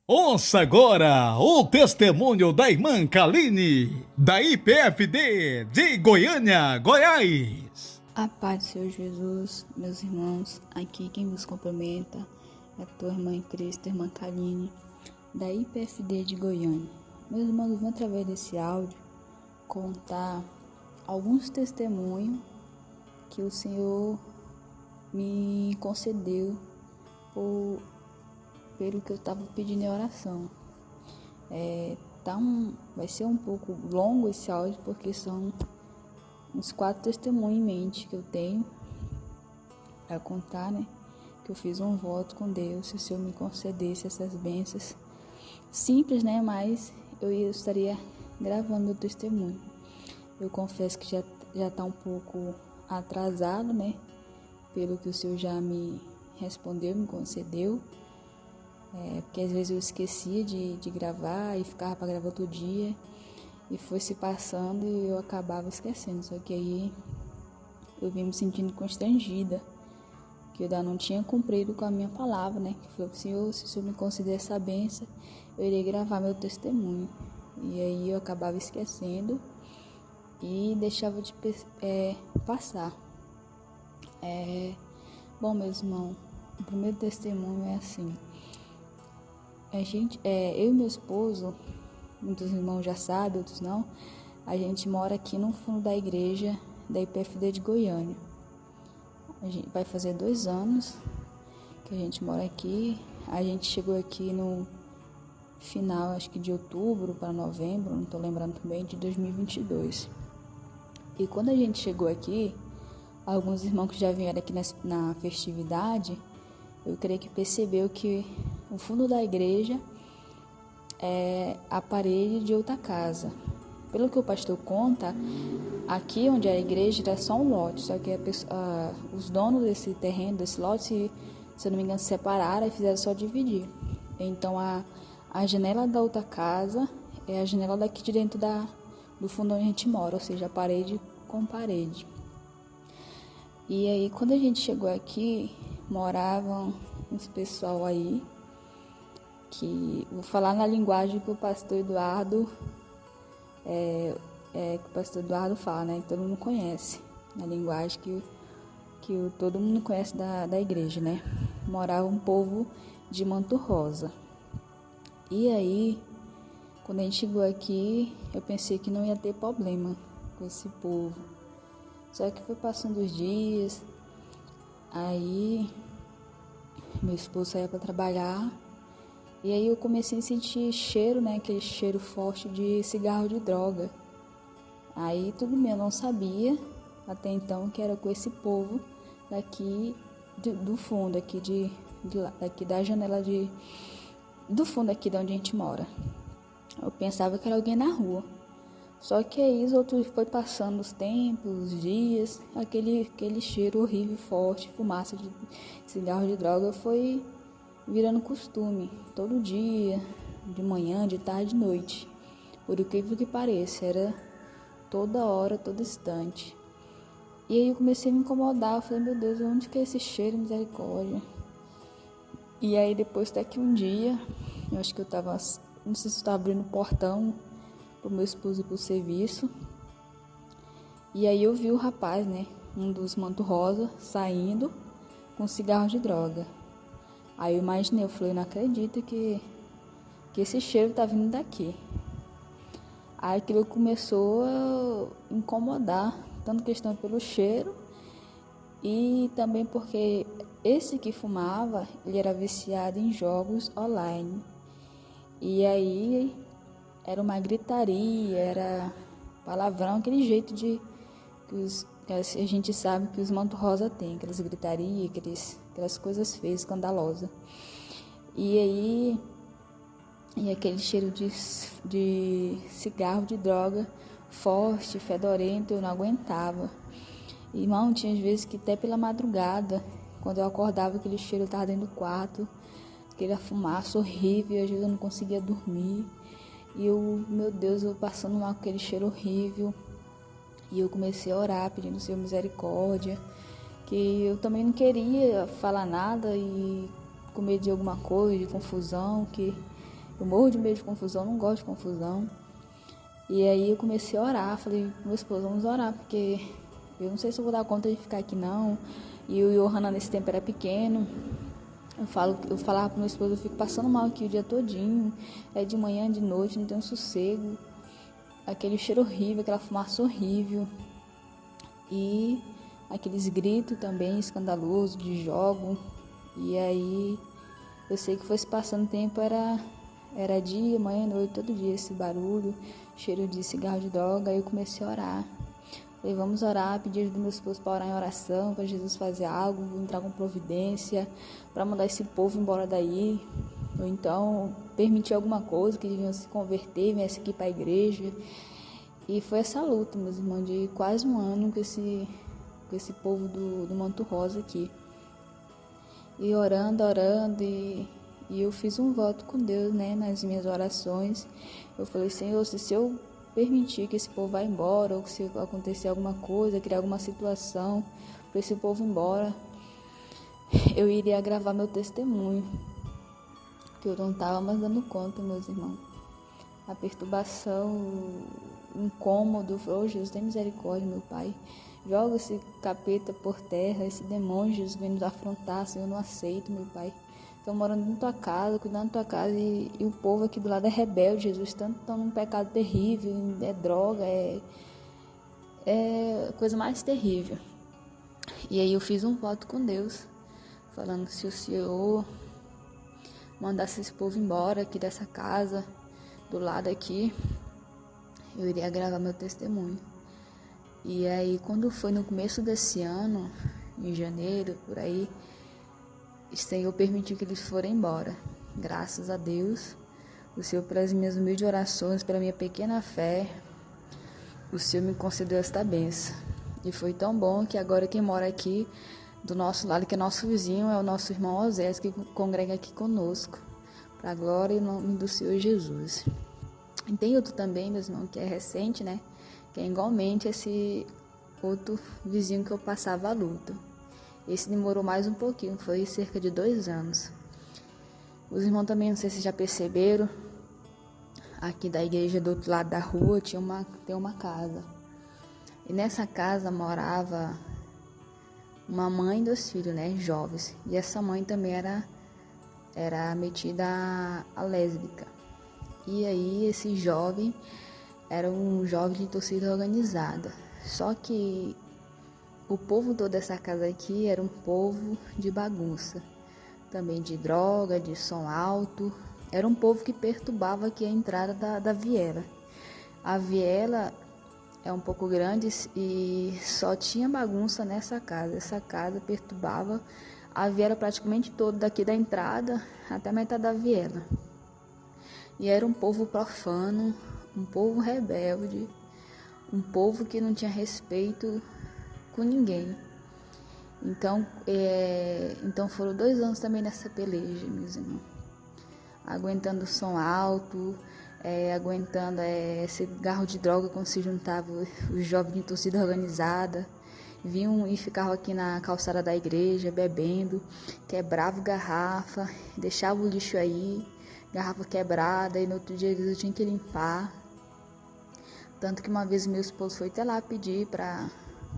Ouça agora o testemunho da irmã Kaline, da IPFD de Goiânia, Goiás. A paz do Senhor Jesus, meus irmãos, aqui quem vos cumprimenta é a tua irmã em Cristo, irmã Kaline, da IPFD de Goiânia. Meus irmãos, eu vou através desse áudio contar alguns testemunhos que o Senhor me concedeu pelo que eu estava pedindo em oração. Vai ser um pouco longo esse áudio, porque são uns 4 testemunhos em mente que eu tenho para contar, né? Que eu fiz um voto com Deus, se o Senhor me concedesse essas bênçãos. Simples, né? Mas eu estaria gravando meu testemunho. Eu confesso que já está um pouco atrasado, né? Pelo que o Senhor já me respondeu, me concedeu. Porque às vezes eu esquecia de gravar e ficava para gravar outro dia. E foi se passando e eu acabava esquecendo. Só que aí eu vim me sentindo constrangida, que eu ainda não tinha cumprido com a minha palavra, né? Que foi: Senhor, se o Senhor me conceder essa bênção, eu irei gravar meu testemunho. E aí eu acabava esquecendo e deixava de passar. Bom, meus irmãos, o primeiro testemunho é assim. Eu e meu esposo, muitos irmãos já sabem, outros não, a gente mora aqui no fundo da igreja da IPFD de Goiânia. A gente vai fazer 2 anos que a gente mora aqui. A gente chegou aqui no final, acho que de outubro para novembro, não estou lembrando bem, de 2022. E quando a gente chegou aqui, alguns irmãos que já vieram aqui na festividade, eu creio que percebeu que o fundo da igreja é a parede de outra casa. Pelo que o pastor conta, aqui onde é a igreja era só um lote, só que os donos desse terreno, desse lote, se eu não me engano, se separaram e fizeram só dividir. Então a janela da outra casa é a janela daqui de dentro do fundo onde a gente mora, ou seja, a parede com parede. E aí quando a gente chegou aqui, moravam uns pessoal aí, que vou falar na linguagem que o pastor Eduardo fala, né? Que todo mundo conhece, na linguagem que todo mundo conhece da igreja, né? Morava um povo de Manto Rosa. E aí, quando a gente chegou aqui, eu pensei que não ia ter problema com esse povo. Só que foi passando os dias, aí meu esposo saía para trabalhar, e aí eu comecei a sentir cheiro, né? Aquele cheiro forte de cigarro de droga. Aí tudo bem, eu não sabia até então que era com esse povo daqui do fundo, daqui da janela do fundo aqui de onde a gente mora. Eu pensava que era alguém na rua. Só que aí os outros foi passando os tempos, os dias, aquele cheiro horrível, forte, fumaça de cigarro de droga foi virando costume, todo dia, de manhã, de tarde, de noite. Por incrível que pareça, era toda hora, todo instante. E aí eu comecei a me incomodar, eu falei: meu Deus, onde que é esse cheiro, misericórdia? E aí depois até que um dia, eu acho que não sei se eu estava abrindo o portão pro meu esposo ir pro serviço. E aí eu vi o rapaz, né, um dos Manto Rosa, saindo com cigarro de droga. Aí eu imaginei, eu falei: não acredito que esse cheiro tá vindo daqui. Aí aquilo começou a incomodar, tanto questão pelo cheiro e também porque esse que fumava, ele era viciado em jogos online. E aí era uma gritaria, era palavrão, aquele jeito que a gente sabe que os Manto Rosa tem, aquelas gritarias, aquelas coisas feias, escandalosas. E aí, aquele cheiro de cigarro, de droga, forte, fedorento, eu não aguentava. Irmão, tinha às vezes que até pela madrugada, quando eu acordava, aquele cheiro estava dentro do quarto, aquela fumaça horrível, às vezes eu não conseguia dormir. E eu, meu Deus, eu passando mal com aquele cheiro horrível. E eu comecei a orar, pedindo ao Senhor misericórdia, que eu também não queria falar nada e com medo de alguma coisa, de confusão, que Eu morro de medo de confusão, não gosto de confusão. E aí eu comecei a orar, falei, meu esposo, vamos orar, porque eu não sei se eu vou dar conta de ficar aqui não. E o Johanna nesse tempo era pequeno. Eu falava pro meu esposo, eu fico passando mal aqui o dia todinho. É de manhã, de noite, não tenho sossego. Aquele cheiro horrível, aquela fumaça horrível. E aqueles gritos também escandalosos de jogo. E aí eu sei que foi se passando o tempo, era dia, manhã, noite, todo dia esse barulho, cheiro de cigarro de droga. Aí eu comecei a orar. Falei, vamos orar, pedir do meu esposo para orar em oração, para Jesus fazer algo, entrar com providência, para mandar esse povo embora daí. Ou então permitir alguma coisa, que eles venham se converter, viessem aqui para a igreja. E foi essa luta, meus irmãos, de quase um ano com esse povo do Manto Rosa aqui. E orando, e eu fiz um voto com Deus, né, nas minhas orações. Eu falei, Senhor, se eu permitir que esse povo vá embora, ou que se acontecer alguma coisa, criar alguma situação para esse povo ir embora, eu iria gravar meu testemunho, que eu não estava mais dando conta, meus irmãos. A perturbação, o incômodo, oh Jesus, tem misericórdia, meu Pai. Joga esse capeta por terra, esse demônio, Jesus, vem nos afrontar, Senhor, eu não aceito, meu Pai. Estão morando na tua casa, cuidando da tua casa, e o povo aqui do lado é rebelde, Jesus, tanto estão num pecado terrível, é droga, é coisa mais terrível. E aí eu fiz um voto com Deus, falando que se o Senhor mandasse esse povo embora aqui dessa casa, do lado aqui, eu iria gravar meu testemunho. E aí quando foi no começo desse ano, em janeiro, por aí, o Senhor permitiu que eles foram embora. Graças a Deus, o Senhor, pelas minhas humildes orações, pela minha pequena fé, o Senhor me concedeu esta bênção. E foi tão bom que agora quem mora aqui do nosso lado, que é nosso vizinho, é o nosso irmão Osés, que congrega aqui conosco, para a glória e nome do Senhor Jesus. E tem outro também, meus irmãos, que é recente, né? Que é igualmente esse outro vizinho que eu passava a luta. Esse demorou mais um pouquinho, foi cerca de 2 anos. Os irmãos também, não sei se já perceberam, aqui da igreja do outro lado da rua tem uma casa. E nessa casa morava uma mãe e 2 filhos, né, jovens. E essa mãe também era metida a lésbica. E aí esse jovem era um jovem de torcida organizada. Só que o povo todo dessa casa aqui era um povo de bagunça, também de droga, de som alto. Era um povo que perturbava aqui a entrada da viela. A viela é um pouco grande e só tinha bagunça nessa casa. Essa casa perturbava a viela praticamente toda, daqui da entrada até a metade da viela. E era um povo profano, um povo rebelde, um povo que não tinha respeito com ninguém. Então foram 2 anos também nessa peleja, meus irmãos. Aguentando o som alto, aguentando cigarro de droga quando se juntavam os jovens de torcida organizada. Vinham e ficavam aqui na calçada da igreja bebendo, quebravam garrafa, deixavam o lixo aí, garrafa quebrada, e no outro dia eu tinha que limpar. Tanto que uma vez meu esposo foi até lá pedir para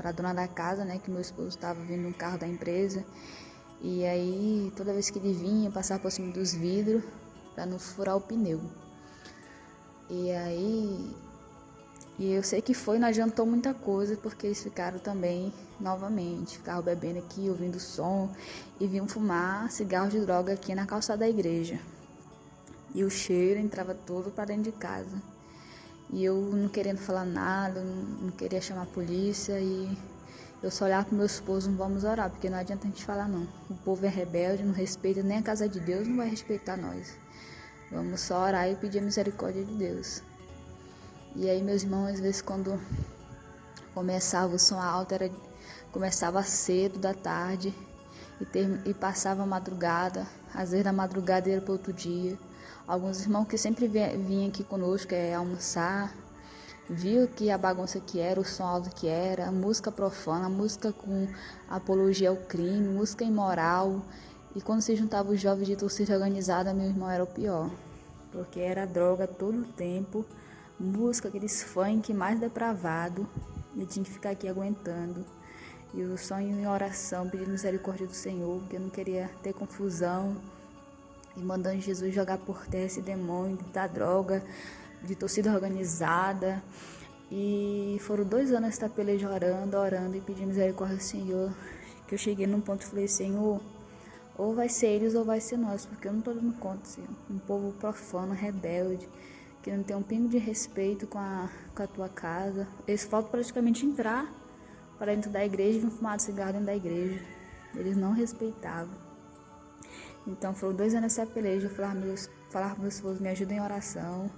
a dona da casa, né, que meu esposo estava vindo um carro da empresa, e aí toda vez que ele vinha, passava por cima dos vidros para não furar o pneu. E eu sei que não adiantou muita coisa, porque eles ficaram também novamente, ficaram bebendo aqui, ouvindo som, e vinham fumar cigarro de droga aqui na calçada da igreja. E o cheiro entrava todo para dentro de casa. E eu não querendo falar nada, não queria chamar a polícia, e eu só olhava pro meu esposo, não vamos orar, porque não adianta a gente falar não. O povo é rebelde, não respeita nem a casa de Deus, não vai respeitar nós. Vamos só orar e pedir a misericórdia de Deus. E aí, meus irmãos, às vezes quando começava o som alto, começava cedo da tarde e passava a madrugada, às vezes da madrugada era para outro dia. Alguns irmãos que sempre vinham aqui conosco almoçar, viu que a bagunça que era, o som alto que era, a música profana, a música com apologia ao crime, música imoral. E quando se juntava os jovens de torcida organizada, meu irmão, era o pior. porque era droga todo o tempo, música, aqueles funk mais depravado, e tinha que ficar aqui aguentando. E o sonho em oração, pedindo misericórdia do Senhor, porque eu não queria ter confusão, e mandando Jesus jogar por terra esse demônio da droga, de torcida organizada. E foram 2 anos essa peleja orando e pedindo misericórdia do Senhor, que eu cheguei num ponto e falei: Senhor, ou vai ser eles ou vai ser nós, porque eu não tô dando conta, Senhor. Um povo profano, rebelde, que não tem um pingo de respeito com a tua casa. Eles faltam praticamente entrar para dentro da igreja e vir fumar cigarro dentro da igreja. Eles não respeitavam. Então foram 2 anos essa peleja. Eu falava para meu esposo: me ajuda em oração.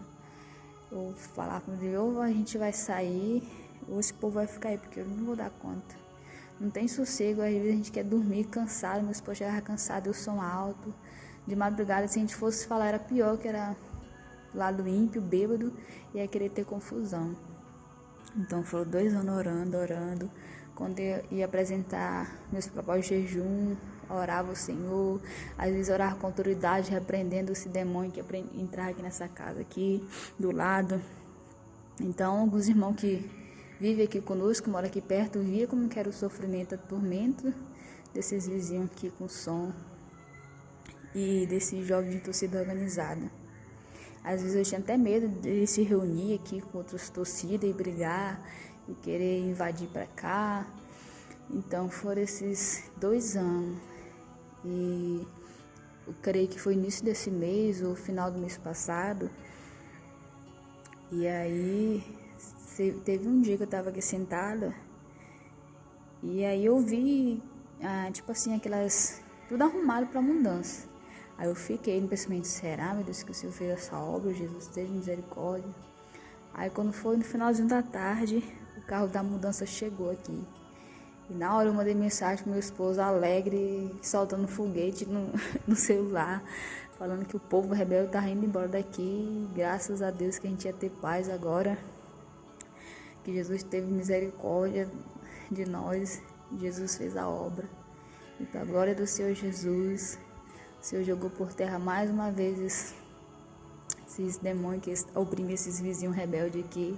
Eu falava para ele: ou a gente vai sair, ou esse povo vai ficar aí, porque eu não vou dar conta. Não tem sossego, às vezes a gente quer dormir cansado, meu esposo já era cansado, eu som alto. De madrugada, se a gente fosse falar, era pior, que era lado ímpio, bêbado, e ia querer ter confusão. Então foram 2 anos orando. Quando eu ia apresentar meus propósitos de jejum, orava o Senhor, às vezes orava com autoridade, repreendendo esse demônio que entrava aqui nessa casa aqui, do lado. Então, alguns irmãos que vivem aqui conosco, moram aqui perto, via como que era o sofrimento, a tormento desses vizinhos aqui com som e desses jovens de torcida organizada. Às vezes eu tinha até medo de se reunir aqui com outras torcidas e brigar e querer invadir para cá. Então foram esses 2 anos. E eu creio que foi início desse mês ou final do mês passado. E aí teve um dia que eu estava aqui sentada e aí eu vi, tipo assim, aquelas, tudo arrumado para mudança. Aí eu fiquei no pensamento: será, meu Deus, que o Senhor fez essa obra? Jesus teve misericórdia. Aí quando foi no finalzinho da tarde, o carro da mudança chegou aqui. E na hora eu mandei mensagem pro meu esposo, alegre, soltando foguete no celular, falando que o povo rebelde tá indo embora daqui. Graças a Deus que a gente ia ter paz agora, que Jesus teve misericórdia de nós. Jesus fez a obra. E para a glória do Senhor Jesus, o Senhor jogou por terra mais uma vez esses demônios que oprimem esses vizinhos rebeldes aqui.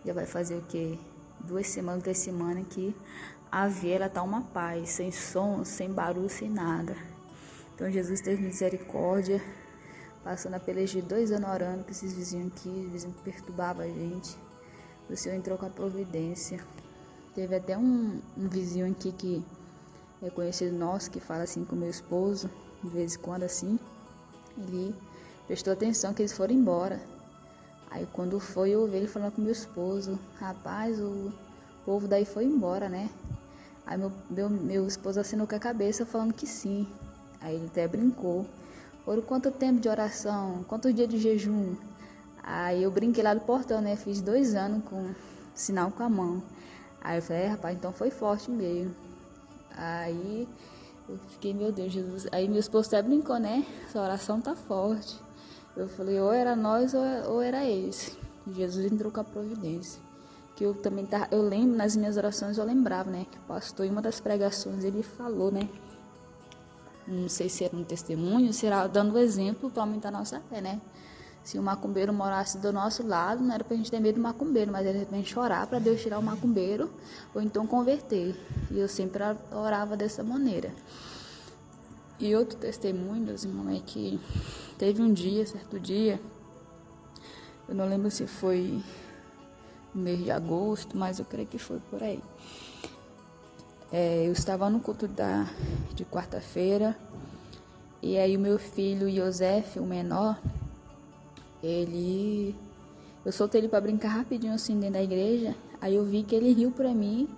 Já vai fazer o quê? 2 semanas, 3 semanas que a viela tá uma paz, sem som, sem barulho, sem nada. Então Jesus teve misericórdia, passando a peleja de 2 anos orando para esses vizinhos aqui, vizinhos que perturbavam a gente. O Senhor entrou com a providência. Teve até um vizinho aqui que é conhecido nosso, que fala assim com meu esposo, de vez em quando assim. Ele prestou atenção que eles foram embora. Aí quando foi, eu ouvi ele falando com meu esposo: rapaz, o povo daí foi embora, né? Aí meu esposo assinou com a cabeça falando que sim. Aí ele até brincou: foram quanto tempo de oração? Quantos dias de jejum? Aí eu brinquei lá do portão, né? Fiz 2 anos com sinal com a mão. Aí eu falei: rapaz, então foi forte mesmo. Aí eu fiquei: meu Deus, Jesus. Aí meu esposo até brincou, né? Essa oração tá forte. Eu falei: ou era nós ou era eles. Jesus entrou com a providência. Que eu também eu lembro, nas minhas orações eu lembrava, né? Que o pastor, em uma das pregações, ele falou, né? Não sei se era um testemunho, será dando exemplo para aumentar a nossa fé, né? Se o macumbeiro morasse do nosso lado, não era pra gente ter medo do macumbeiro, mas era pra gente orar para Deus tirar o macumbeiro ou então converter. E eu sempre orava dessa maneira. E outro testemunho, meus irmãos, é que teve um dia, certo dia, eu não lembro se foi no mês de agosto, mas eu creio que foi por aí. Eu estava no culto de quarta-feira, e aí o meu filho Josef, o menor, eu soltei ele para brincar rapidinho assim dentro da igreja. Aí eu vi que ele riu para mim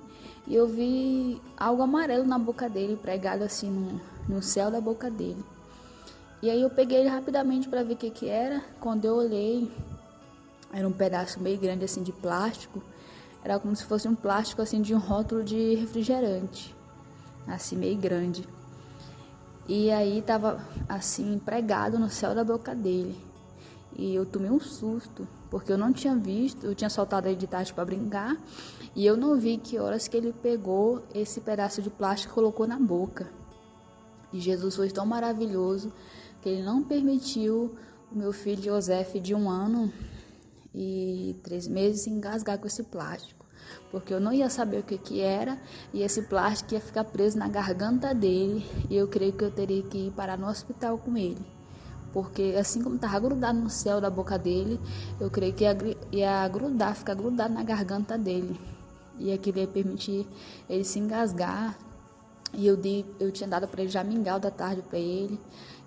e eu vi algo amarelo na boca dele, pregado assim no céu da boca dele. E aí eu peguei ele rapidamente para ver o que era. Quando eu olhei, era um pedaço meio grande assim de plástico. Era como se fosse um plástico assim de um rótulo de refrigerante, assim meio grande. E aí tava assim pregado no céu da boca dele. E eu tomei um susto, porque eu não tinha visto, eu tinha soltado ele de tarde para brincar, e eu não vi que horas que ele pegou esse pedaço de plástico e colocou na boca. E Jesus foi tão maravilhoso que ele não permitiu o meu filho Joseph, de 1 ano e 3 meses, se engasgar com esse plástico, porque eu não ia saber o que era, e esse plástico ia ficar preso na garganta dele, e eu creio que eu teria que ir parar no hospital com ele, porque assim como estava grudado no céu da boca dele, eu creio que ia grudar, ficar grudado na garganta dele, e aquilo ia permitir ele se engasgar. E eu tinha dado para ele já mingau da tarde para ele,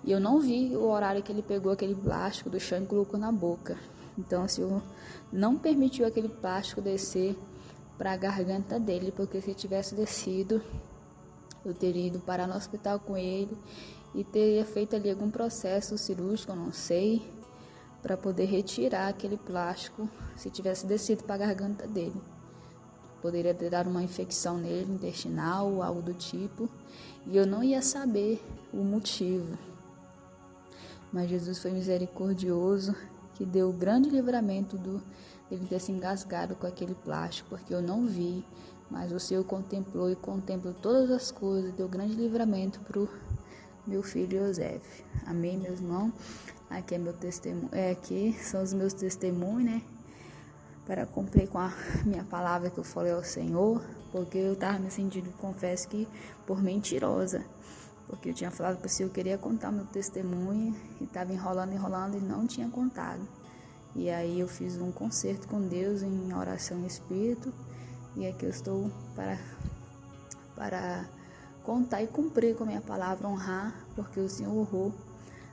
e eu não vi o horário que ele pegou aquele plástico do chão e colocou na boca. Então, o Senhor não permitiu aquele plástico descer para a garganta dele, porque se tivesse descido, eu teria ido parar no hospital com ele e teria feito ali algum processo cirúrgico, eu não sei, para poder retirar aquele plástico se tivesse descido para a garganta dele. Poderia ter dado uma infecção nele, intestinal, algo do tipo, e eu não ia saber o motivo. Mas Jesus foi misericordioso, que deu o grande livramento dele ter se engasgado com aquele plástico, porque eu não vi, mas o Senhor contemplou e contempla todas as coisas, deu grande livramento para o meu filho Joseph. Amém, meus irmãos? Aqui é meu testemunho, aqui são os meus testemunhos, né? Para cumprir com a minha palavra que eu falei ao Senhor, porque eu estava me sentindo, confesso que, por mentirosa, porque eu tinha falado para o Senhor, eu queria contar meu testemunho, e estava enrolando e não tinha contado. E aí eu fiz um concerto com Deus em oração e espírito, e aqui eu estou para contar e cumprir com a minha palavra, honrar, porque o Senhor honrou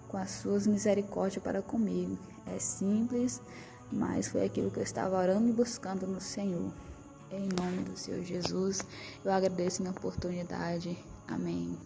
com as suas misericórdias para comigo. É simples, mas foi aquilo que eu estava orando e buscando no Senhor. Em nome do Senhor Jesus, eu agradeço a minha oportunidade. Amém.